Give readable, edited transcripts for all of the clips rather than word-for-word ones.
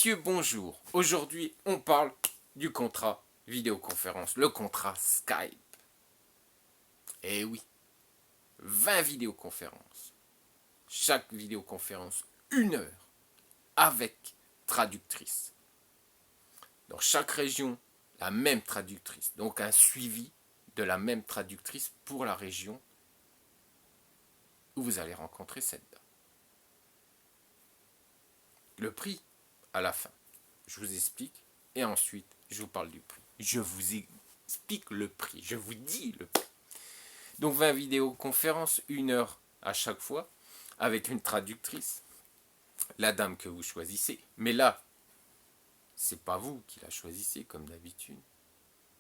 Messieurs, bonjour. Aujourd'hui, on parle du contrat vidéoconférence, le contrat Skype. Eh oui, 20 vidéoconférences. Chaque vidéoconférence, 1 heure, avec traductrice. Dans chaque région, la même traductrice. Donc un suivi de la même traductrice pour la région où vous allez rencontrer cette dame. Le prix, à la fin. Je vous explique et ensuite je vous parle du prix. Je vous explique le prix, je vous dis le prix. Donc 20 vidéoconférences, 1 heure à chaque fois, avec une traductrice, la dame que vous choisissez. Mais là, c'est pas vous qui la choisissez comme d'habitude,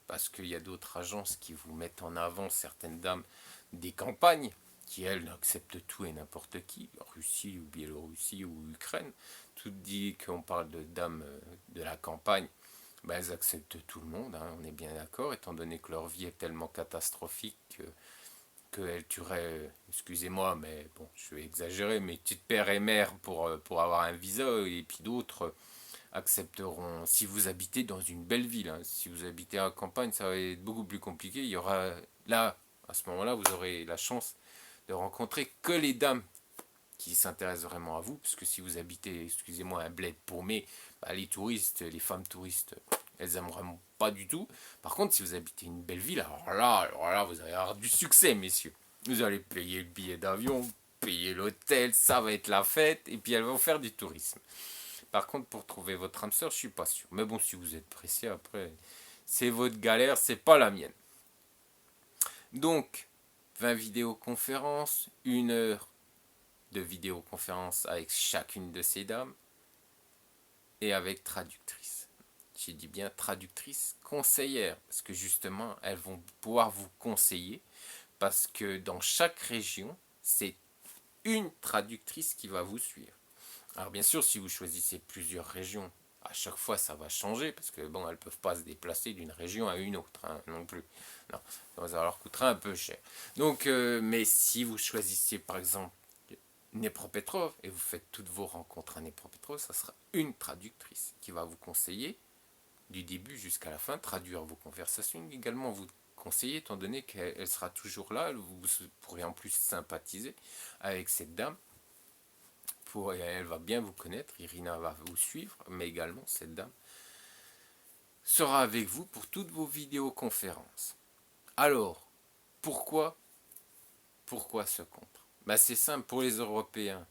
parce qu'il y a d'autres agences qui vous mettent en avant certaines dames des campagnes, qui elles acceptent tout et n'importe qui, Russie ou Biélorussie ou Ukraine. Tout dit qu'on parle de dames de la campagne, ben elles acceptent tout le monde, hein, on est bien d'accord, étant donné que leur vie est tellement catastrophique qu'elles tueraient, excusez-moi, mais bon, je vais exagérer, mais petites père et mère pour avoir un visa, et puis d'autres accepteront, si vous habitez dans une belle ville, hein. Si vous habitez à la campagne, ça va être beaucoup plus compliqué. Il y aura là, à ce moment-là, vous aurez la chance de rencontrer que les dames qui s'intéressent vraiment à vous, parce que si vous habitez, excusez-moi, un bled paumé, bah, les touristes, les femmes touristes, elles aiment vraiment pas du tout. Par contre, si vous habitez une belle ville, alors là, vous allez avoir du succès, messieurs. Vous allez payer le billet d'avion, payer l'hôtel, ça va être la fête, et puis elles vont faire du tourisme. Par contre, pour trouver votre âme sœur, je suis pas sûr. Mais bon, si vous êtes pressé, après, c'est votre galère, c'est pas la mienne. Donc, 20 vidéoconférences, 1 heure de vidéoconférence avec chacune de ces dames et avec traductrice. J'ai dit bien traductrice conseillère, parce que justement, elles vont pouvoir vous conseiller, parce que dans chaque région, c'est une traductrice qui va vous suivre. Alors bien sûr, si vous choisissez plusieurs régions, à chaque fois ça va changer, parce que bon, elles ne peuvent pas se déplacer d'une région à une autre, hein, non plus. Non, ça leur coûtera un peu cher. Donc, mais si vous choisissez par exemple Dnepropetrovsk et vous faites toutes vos rencontres à Dnepropetrovsk, ça sera une traductrice qui va vous conseiller du début jusqu'à la fin, traduire vos conversations, également vous conseiller, étant donné qu'elle sera toujours là, vous pourrez en plus sympathiser avec cette dame. Elle va bien vous connaître, Irina va vous suivre, mais également cette dame sera avec vous pour toutes vos vidéoconférences. Alors, pourquoi ce contrat? C'est simple, pour les Européens,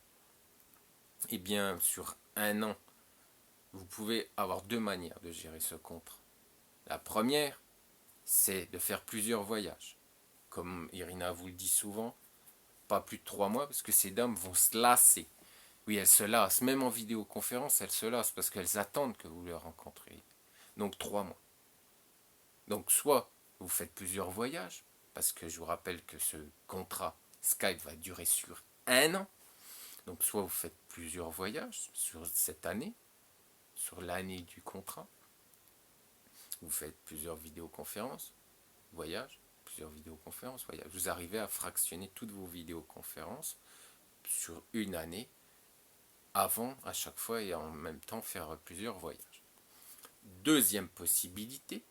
eh bien, sur 1 an, vous pouvez avoir 2 manières de gérer ce contrat. La première, c'est de faire plusieurs voyages. Comme Irina vous le dit souvent, pas plus de 3 mois, parce que ces dames vont se lasser. Oui, elles se lassent. Même en vidéoconférence, elles se lassent parce qu'elles attendent que vous les rencontriez. Donc 3 mois. Donc soit vous faites plusieurs voyages, parce que je vous rappelle que ce contrat Skype va durer sur 1 an. Donc soit vous faites plusieurs voyages sur cette année, sur l'année du contrat. Vous faites plusieurs vidéoconférences, voyages, plusieurs vidéoconférences, voyages. Vous arrivez à fractionner toutes vos vidéoconférences sur une année avant à chaque fois et en même temps faire plusieurs voyages. Deuxième possibilité,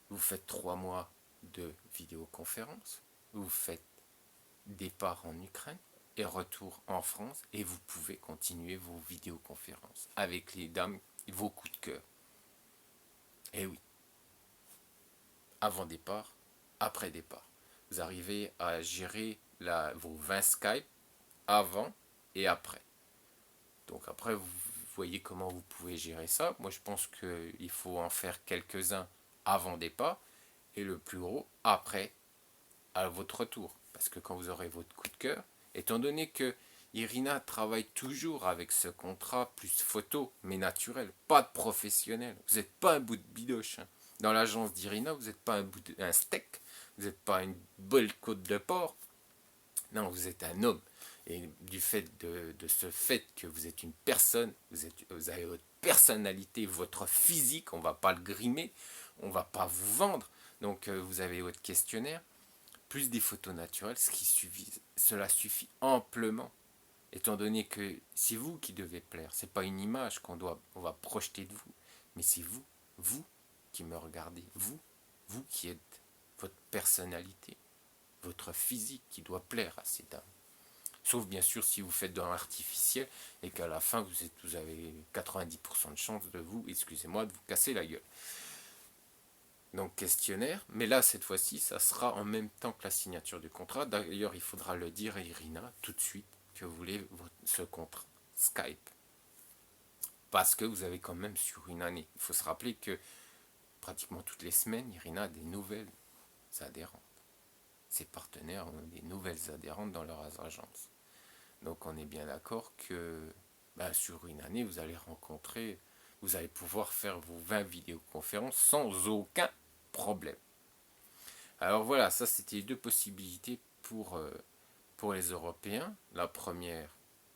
vous faites 3 mois de vidéoconférence, vous faites départ en Ukraine et retour en France et vous pouvez continuer vos vidéoconférences avec les dames, vos coups de cœur. Et oui, avant départ, après départ. Vous arrivez à gérer vos 20 Skype avant et après. Donc après, vous voyez comment vous pouvez gérer ça. Moi, je pense qu'il faut en faire quelques-uns avant départ et le plus gros après, à votre retour. Parce que quand vous aurez votre coup de cœur, étant donné que Irina travaille toujours avec ce contrat plus photo, mais naturel, pas de professionnel. Vous n'êtes pas un bout de bidoche. Hein. Dans l'agence d'Irina, vous n'êtes pas un steak, vous n'êtes pas une belle côte de porc. Non, vous êtes un homme. Et du fait de ce fait que vous êtes une personne, vous avez votre personnalité, votre physique, on ne va pas le grimer, on ne va pas vous vendre. Donc vous avez votre questionnaire, plus des photos naturelles, cela suffit amplement. étant donné que c'est vous qui devez plaire. C'est pas une image on va projeter de vous, mais c'est vous qui me regardez, vous qui êtes votre personnalité, votre physique qui doit plaire à ces dames. Sauf bien sûr si vous faites dans l'artificiel et qu'à la fin vous avez 90% de chance de vous, excusez-moi, de vous casser la gueule. Donc questionnaire, mais là cette fois-ci ça sera en même temps que la signature du contrat. D'ailleurs il faudra le dire à Irina tout de suite que vous voulez ce contrat Skype. Parce que vous avez quand même sur une année. Il faut se rappeler que pratiquement toutes les semaines, Irina a des nouvelles adhérentes. Ses partenaires ont des nouvelles adhérentes dans leurs agences. Donc on est bien d'accord que sur une année, vous allez pouvoir faire vos 20 vidéoconférences sans aucun problème. Alors voilà, ça c'était les deux possibilités pour les Européens. La première,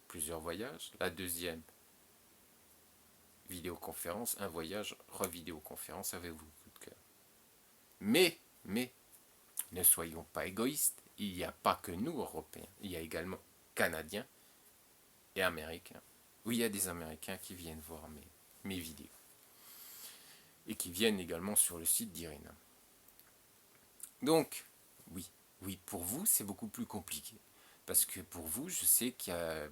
plusieurs voyages. La deuxième, vidéoconférence, un voyage, revidéoconférence avec vos coups de cœur. Mais, ne soyons pas égoïstes, il n'y a pas que nous, Européens, il y a également Canadiens et Américains. Oui, il y a des Américains qui viennent voir mes vidéos. Et qui viennent également sur le site d'Irina. Donc, oui, pour vous, c'est beaucoup plus compliqué. Parce que pour vous, je sais qu'il y a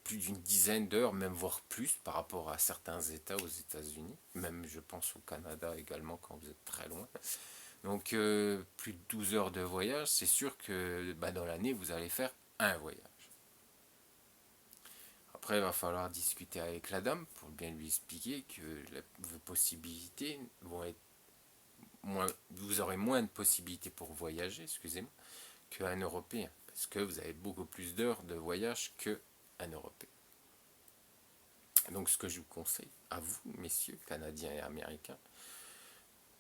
plus d'une dizaine d'heures, même voire plus, par rapport à certains États aux États-Unis. Même, je pense, au Canada également, quand vous êtes très loin. Donc, plus de 12 heures de voyage, c'est sûr que dans l'année, vous allez faire un voyage. Après, il va falloir discuter avec la dame pour bien lui expliquer que vos possibilités vont être vous aurez moins de possibilités pour voyager, excusez-moi, qu'un Européen. Parce que vous avez beaucoup plus d'heures de voyage qu'un Européen. Donc ce que je vous conseille, à vous, messieurs, Canadiens et Américains,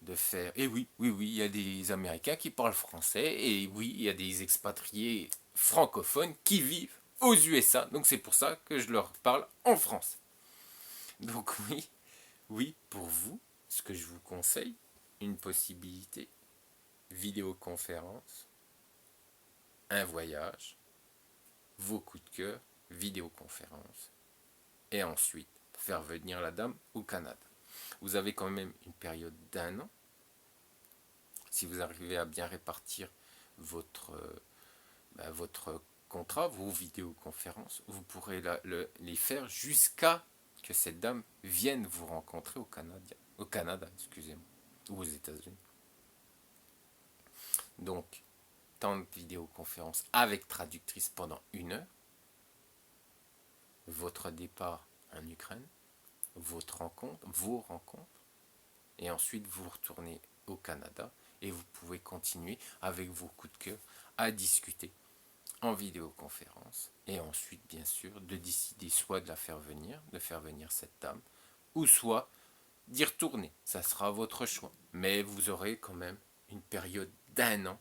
de faire... Et oui, il y a des Américains qui parlent français, et oui, il y a des expatriés francophones qui vivent aux USA. Donc c'est pour ça que je leur parle en français. Donc oui, pour vous, ce que je vous conseille, une possibilité, vidéoconférence, un voyage, vos coups de cœur, vidéoconférence, et ensuite faire venir la dame au Canada. Vous avez quand même une période d'1 an. Si vous arrivez à bien répartir votre contrat, vos vidéoconférences, vous pourrez les faire jusqu'à que cette dame vienne vous rencontrer au Canada, excusez-moi, ou aux États-Unis. Donc, temps de vidéoconférence avec traductrice pendant 1 heure, votre départ en Ukraine, vos rencontres, et ensuite vous retournez au Canada et vous pouvez continuer avec vos coups de cœur à discuter en vidéoconférence et ensuite bien sûr de décider soit de faire venir cette dame ou soit d'y retourner, ça sera votre choix, mais vous aurez quand même une période d'1 an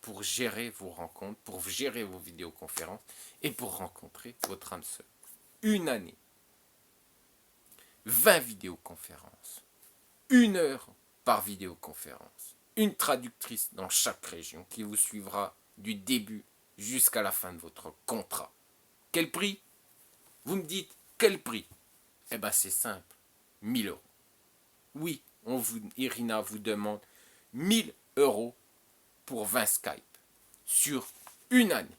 pour gérer vos rencontres, pour gérer vos vidéoconférences et pour rencontrer votre âme sœur. 1 année, 20 vidéoconférences, 1 heure par vidéoconférence, une traductrice dans chaque région qui vous suivra du début jusqu'à la fin de votre contrat. Quel prix? Vous me dites quel prix? Eh bien c'est simple, 1 000 €. Oui, Irina vous demande 1 000 € pour 20 Skype sur 1 année.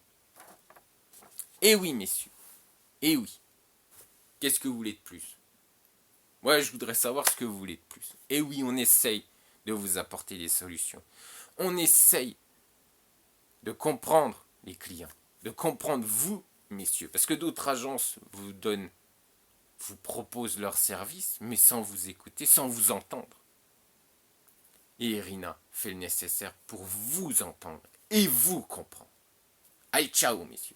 Et oui, messieurs, et oui. Qu'est-ce que vous voulez de plus? Moi, je voudrais savoir ce que vous voulez de plus. Et oui, on essaye de vous apporter des solutions. On essaye de comprendre les clients, de comprendre vous, messieurs, parce que d'autres agences vous proposent leurs services, mais sans vous écouter, sans vous entendre. Et Irina fait le nécessaire pour vous entendre et vous comprendre. Allez, ciao, messieurs.